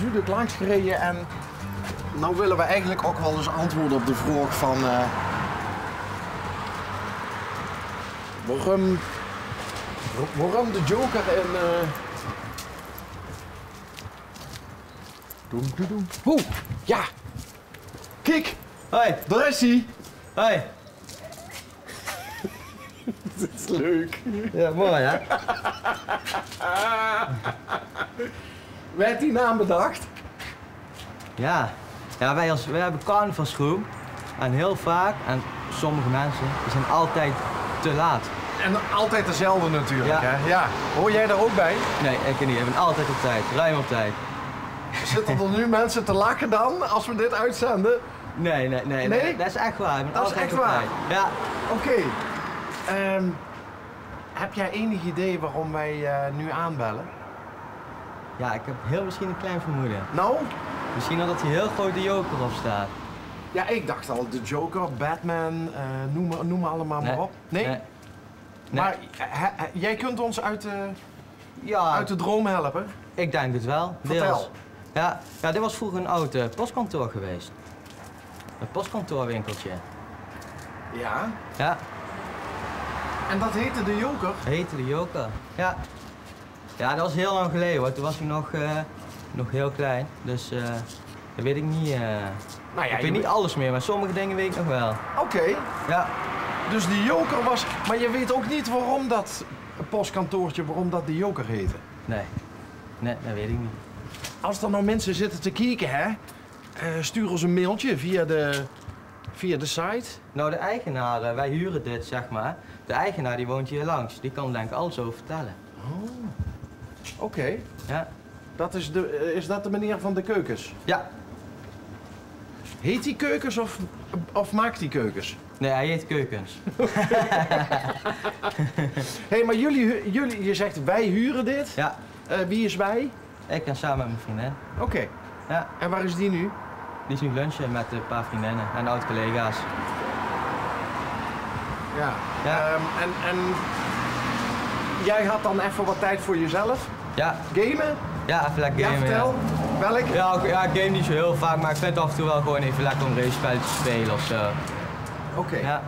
natuurlijk langs gereden en nou willen we eigenlijk ook wel eens antwoorden op de vraag van waarom de Joker in Oeh, ja! Kijk! Hoi! Daar is hij! Hoi! Dat is leuk. Ja, mooi hè? Wie heeft die naam bedacht? Ja, wij hebben carnavalsgroep en heel vaak, en sommige mensen, die zijn altijd te laat. En altijd dezelfde natuurlijk, Ja. hè? Ja. Hoor jij daar ook bij? Nee, ik niet. Ik ben altijd op tijd, ruim op tijd. Zitten er nu mensen te lachen dan, als we dit uitzenden? Nee? Dat is echt waar. Ik ben Dat is altijd echt op waar? tijd. Ja. Oké. Heb jij enig idee waarom wij nu aanbellen? Ja, ik heb heel misschien een klein vermoeden. Nou? Misschien omdat hier heel groot de Joker op staat. Ja, ik dacht al, de Joker, Batman, noem maar allemaal maar op. Nee? Nee. Maar jij kunt ons uit Ja, de droom helpen? ik denk het wel. Vertel. Deels. Ja, dit was vroeger een oud postkantoor geweest. Een postkantoorwinkeltje. Ja. Ja, En dat heette de Joker? dat heette de Joker. Ja. Ja, dat was heel lang geleden hoor. Toen was ik nog heel klein. Dus dat weet ik niet. Nou ja, Ik weet niet alles meer, maar sommige dingen weet ik nog wel. Oké. Ja. Dus de Joker was... Maar je weet ook niet waarom dat postkantoortje, waarom dat de Joker heette? Nee, dat weet ik niet. Als er nou mensen zitten te kijken, hè, stuur ons een mailtje via de site. Nou, de eigenaar, wij huren dit zeg maar. De eigenaar die woont hier langs. Die kan denk ik alles over vertellen. Oh. Oké. Ja. Dat is dat de meneer van de keukens? Ja. Heet die keukens of maakt die keukens? Nee, hij heet Keukens. Hé, maar jullie, je zegt wij huren dit. Ja. Wie is wij? Ik ben samen met mijn vriendin. Oké. Ja. En waar is die nu? Die is nu lunchen met een paar vriendinnen en oud-collega's. Ja. Ja. En jij had dan even wat tijd voor jezelf? Ja. Gamen? Ja, even lekker Ja, gamen. vertel. Welk? Ja, ik game niet zo heel vaak, maar ik vind het af en toe wel gewoon even lekker om race-spelletjes te spelen of zo. Oké. Ja.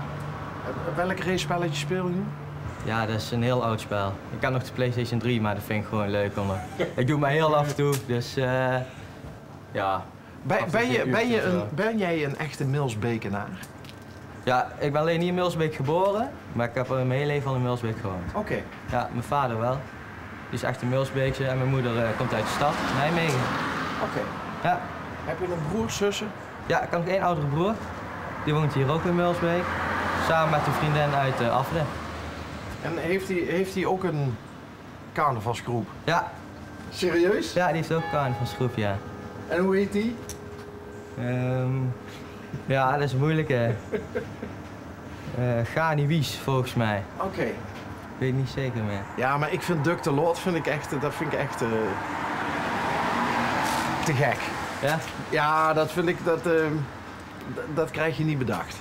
Welk race-spelletje speel je nu? Ja, dat is een heel oud spel. Ik heb nog de PlayStation 3, maar dat vind ik gewoon leuk om. Ik doe het maar heel af en toe, dus ja. Ben jij een echte Milsbekenaar? Ja, ik ben alleen niet in Milsbeek geboren, maar ik heb mijn hele leven al in Milsbeek gewoond. Oké. Ja, mijn vader wel. Die is echt een Milsbeekse en mijn moeder komt uit de stad, Nijmegen. Oké. Ja. Heb je een broer, zussen? Ja, ik heb nog één oudere broer. Die woont hier ook in Milsbeek. Samen met een vriendin uit Afden. En heeft hij ook een carnavalsgroep? Ja. Serieus? Ja, die heeft ook een carnavalsgroep, ja. En hoe heet die? Ja, dat is moeilijk hè. Gani Wies, volgens mij. Oké. Ik weet niet zeker meer. Ja, maar ik vind Duck the Lord te gek. Ja? Ja, dat vind ik, dat krijg je niet bedacht.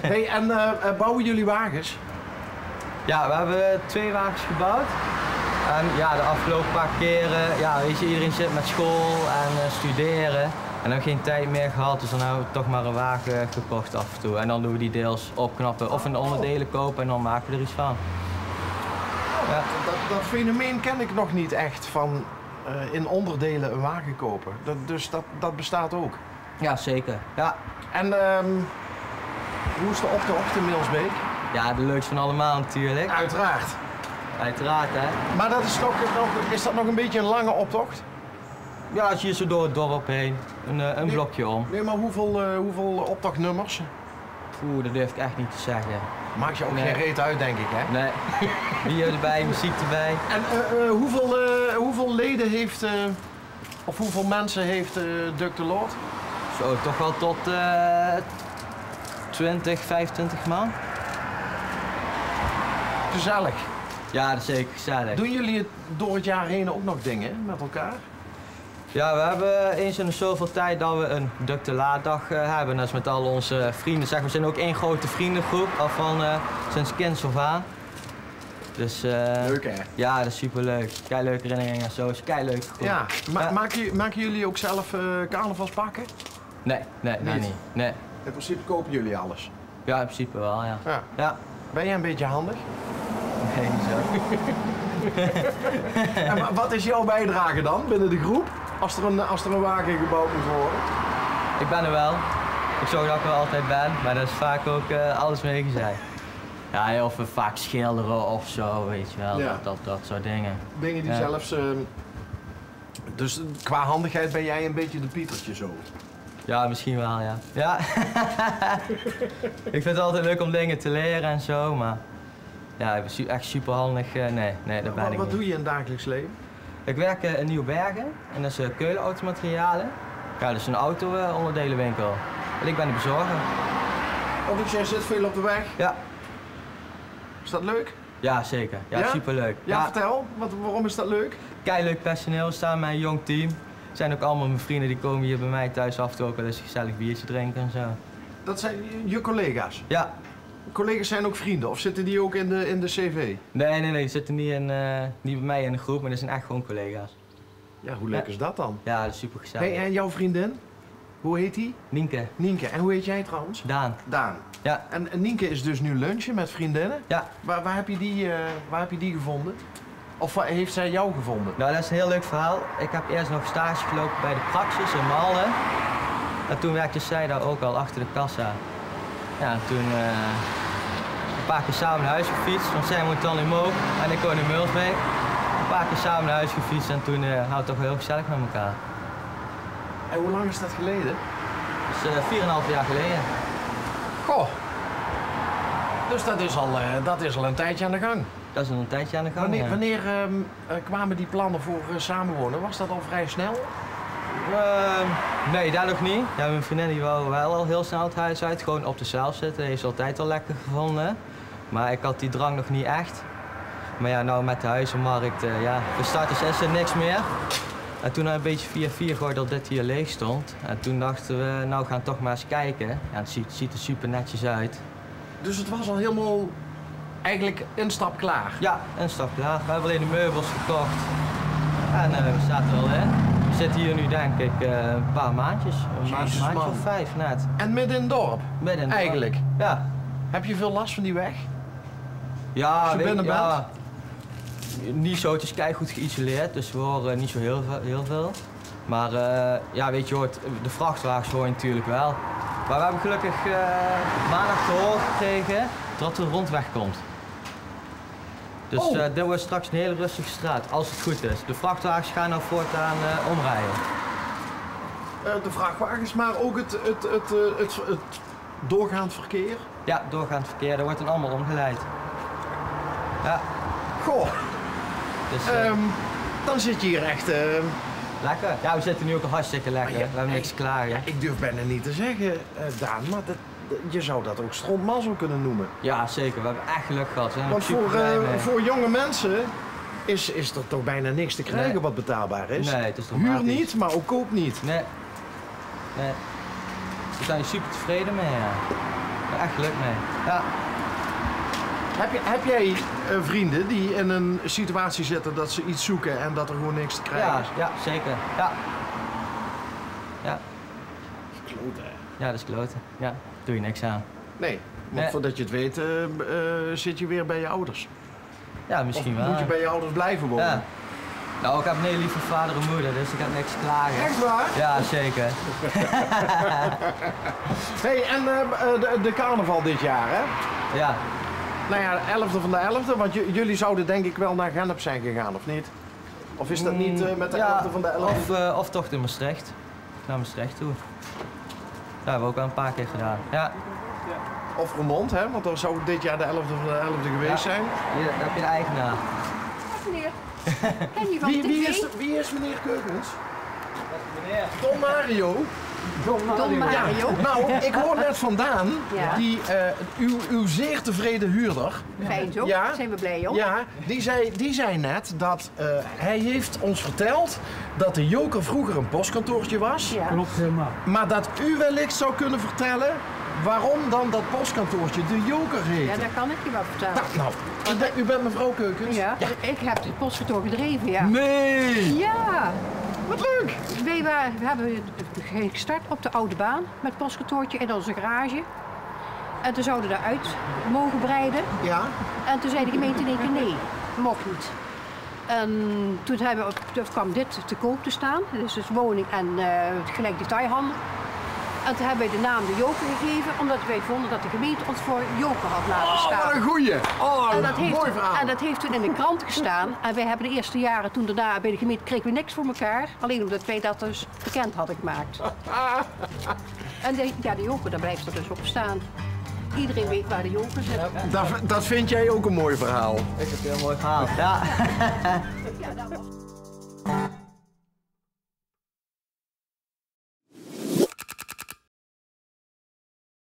Hey, en bouwen jullie wagens? Ja, we hebben 2 wagens gebouwd. En ja, de afgelopen paar keren, ja, weet je, iedereen zit met school en studeren. En dan geen tijd meer gehad, dus dan hebben we toch maar een wagen gekocht af en toe. En dan doen we die deels opknappen of in onderdelen kopen en dan maken we er iets van. Ja. Dat fenomeen ken ik nog niet echt van in onderdelen een wagen kopen. Dus dat bestaat ook. Ja, zeker. Ja. En hoe is de optocht in Milsbeek? Ja, de leukste van allemaal natuurlijk. Uiteraard. Uiteraard, hè. Maar dat is dat nog een beetje een lange optocht? Ja, als je hier zo door het dorp heen, een blokje om. Nee, maar hoeveel optochtnummers? Oeh, dat durf ik echt niet te zeggen. Maakt je ook geen reet uit, denk ik, hè? Nee. Bier erbij, muziek erbij. En hoeveel leden heeft, of hoeveel mensen heeft Duck the Lord? Zo, toch wel tot 20, 25 man. Gezellig. Ja, dat is zeker gezellig. Doen jullie het door het jaar heen ook nog dingen met elkaar? Ja, we hebben eens in de zoveel tijd dat we een Duck the Lord dag hebben. Dat is met al onze vrienden. Zeg, we zijn ook één grote vriendengroep, al van sinds kinds af aan. Dus, Leuk hè? Ja, dat is superleuk. Keileuke herinneringen en zo. Is keileuke groep. Ja, Ja. maken jullie ook zelf carnavalspakken? Nee, Niet? niet. Nee. In principe kopen jullie alles. Ja, in principe wel, ja. Ja. Ja. Ben jij een beetje handig? Nee, niet zo. En wat is jouw bijdrage dan binnen de groep? Als er een wagen gebouwd moet worden? Ik ben er wel. Ik zorg dat ik er altijd ben, maar dat is vaak ook alles meegezegd. Ja, of we vaak schilderen of zo, weet je wel. Ja. Dat soort dingen. Dingen die Ja. zelfs... dus qua handigheid ben jij een beetje de Pietertje zo. Ja, misschien wel, ja. Ja. Ik vind het altijd leuk om dingen te leren en zo, maar ja, ik ben echt superhandig. Nee, dat ben ik Wat niet. doe je in het dagelijks leven? Ik werk in Nieuwbergen en dat is Keulen Automaterialen. Ja, dat is een auto-onderdelenwinkel. En ik ben de bezorger. Dus jij zit veel op de weg. Ja. Is dat leuk? Ja, zeker. Ja, Ja? superleuk. Ja, vertel. Waarom is dat leuk? Keileuk personeel, staan met een jong team. Het zijn ook allemaal mijn vrienden die komen hier bij mij thuis af en toe ook wel eens een gezellig biertje drinken en zo. Dat zijn je collega's. Ja. Collega's zijn ook vrienden of zitten die ook in de CV? Nee, die zitten niet bij mij in de groep, maar dat zijn echt gewoon collega's. Ja, hoe leuk Ja. is dat dan? Ja, dat is super gezellig. Hey, en jouw vriendin? Hoe heet die? Nienke, Nienke. En hoe heet jij trouwens? Daan. Daan. Ja. En Nienke is dus nu lunchen met vriendinnen. Ja. Waar heb je die gevonden? Of heeft zij jou gevonden? Nou, dat is een heel leuk verhaal. Ik heb eerst nog stage gelopen bij de Praxis in Malden. En toen werkte zij daar ook al achter de kassa. Ja, en toen een paar keer samen naar huis gefietst, want zij woont dan in Mook en ik woon in Meulsbeek. Een paar keer samen naar huis gefietst en toen hadden we het toch wel heel gezellig met elkaar. En hoe lang is dat geleden? Dus 4,5 jaar geleden. Goh. Dus dat is al een tijdje aan de gang. Dat is al een tijdje aan de gang. ja. Wanneer kwamen die plannen voor samenwonen? Was dat al vrij snel? Nee, daar nog niet. Ja, mijn vriendin die wou wel al heel snel het huis uit, gewoon op de zeil zitten. Heeft ze altijd al lekker gevonden. Maar ik had die drang nog niet echt. Maar ja, nou met de huizenmarkt, voor starters is er niks meer. En toen een beetje via gehoord dat dit hier leeg stond. En toen dachten we, nou gaan we toch maar eens kijken. Ja, het ziet er super netjes uit. Dus het was al helemaal eigenlijk instap klaar. Ja, een stap klaar. We hebben alleen de meubels gekocht. En we zaten er al in. We zitten hier nu denk ik een paar maandjes. Een Jezus, maandje man. of 5 net. En midden in het dorp? Midden in het Eigenlijk? dorp. Ja. Heb je veel last van die weg? Ja, Als je binnen ja, niet zo, het is keigoed geïsoleerd, dus we horen niet zo heel veel. Maar ja, weet je, hoort, de vrachtwagens hoor je natuurlijk wel. Maar we hebben gelukkig maandag te horen gekregen dat er een rondweg komt. Dus dit wordt straks een hele rustige straat, als het goed is. De vrachtwagens gaan nou voortaan omrijden. De vrachtwagens, maar ook het doorgaand verkeer? Ja, doorgaand verkeer, dat wordt dan allemaal omgeleid. Ja, Goh, dus dan zit je hier echt... lekker. Ja, we zitten nu ook al hartstikke lekker. Maar We hebben niks klaar. Ja. Ik durf bijna niet te zeggen, Daan, maar je zou dat ook strontmazzel kunnen noemen. Ja, zeker. We hebben echt geluk gehad. We zijn er Want super blij mee. voor jonge mensen is er toch bijna niks te krijgen Nee. wat betaalbaar is. Nee, het is Huur dramatisch. niet, maar ook koop niet. Nee. Nee. We zijn er super tevreden mee, ja. We hebben echt geluk mee. Ja. Heb jij vrienden die in een situatie zitten dat ze iets zoeken en dat er gewoon niks te krijgen Ja, is? ja, zeker. Ja. Ja. Kloten. Ja, dat is kloten. Ja, doe je niks aan. Nee, want Nee. voordat je het weet zit je weer bij je ouders. Ja, misschien Of wel. moet je bij je ouders blijven wonen? Ja. Nou, ik heb een hele lieve vader en moeder, dus ik heb niks te klagen. Echt waar? Ja, zeker. Hey, en de carnaval dit jaar, hè? Ja. Nou ja, de 11e van de 11e, want jullie zouden denk ik wel naar Gennep zijn gegaan, of niet? Of is dat niet met de 11e van de 11e? Of toch in Maastricht. Naar Maastricht toe. Dat hebben we ook al een paar keer gedaan. Ja. Of Remond, hè? Want dan zou dit jaar de 11e van de 11e geweest zijn. Hier heb je de eigenaar. Meneer, ken je van de tv? Wie is meneer Keukens? Meneer. Don Mario. Don Mario. Ja, nou, ik hoor net vandaan, Ja. uw zeer tevreden huurder, Fijn zo, Ja. zijn we blij om. ja, die zei net dat hij heeft ons verteld dat de Joker vroeger een postkantoortje was, Ja. Klopt helemaal. maar dat u wellicht zou kunnen vertellen waarom dan dat postkantoortje de Joker heet? Ja, dat kan ik je wel vertellen. Nou, u bent mevrouw Keukens? Ja, ik heb het postkantoor gedreven, ja. Nee! Ja! Wat leuk! We hebben gestart op de oude baan met het postkantoortje in onze garage. En toen zouden we daaruit mogen breiden. Ja? En toen zei de gemeente in één keer nee, mocht niet. En toen kwam dit te koop te staan, dus woning en gelijk detailhandel. En toen hebben wij de naam de Joker gegeven, omdat wij vonden dat de gemeente ons voor Joker had laten staan. Oh, wat een goeie! Oh, mooi verhaal! En dat heeft toen in de krant gestaan. En wij hebben de eerste jaren toen daarna bij de gemeente kregen we niks voor elkaar. Alleen omdat wij dat dus bekend hadden gemaakt. En de Joker, daar blijft er dus op staan. Iedereen weet waar de Joker zit. Dat vind jij ook een mooi verhaal? Ik heb een heel mooi verhaal, ja. Ja, dat was...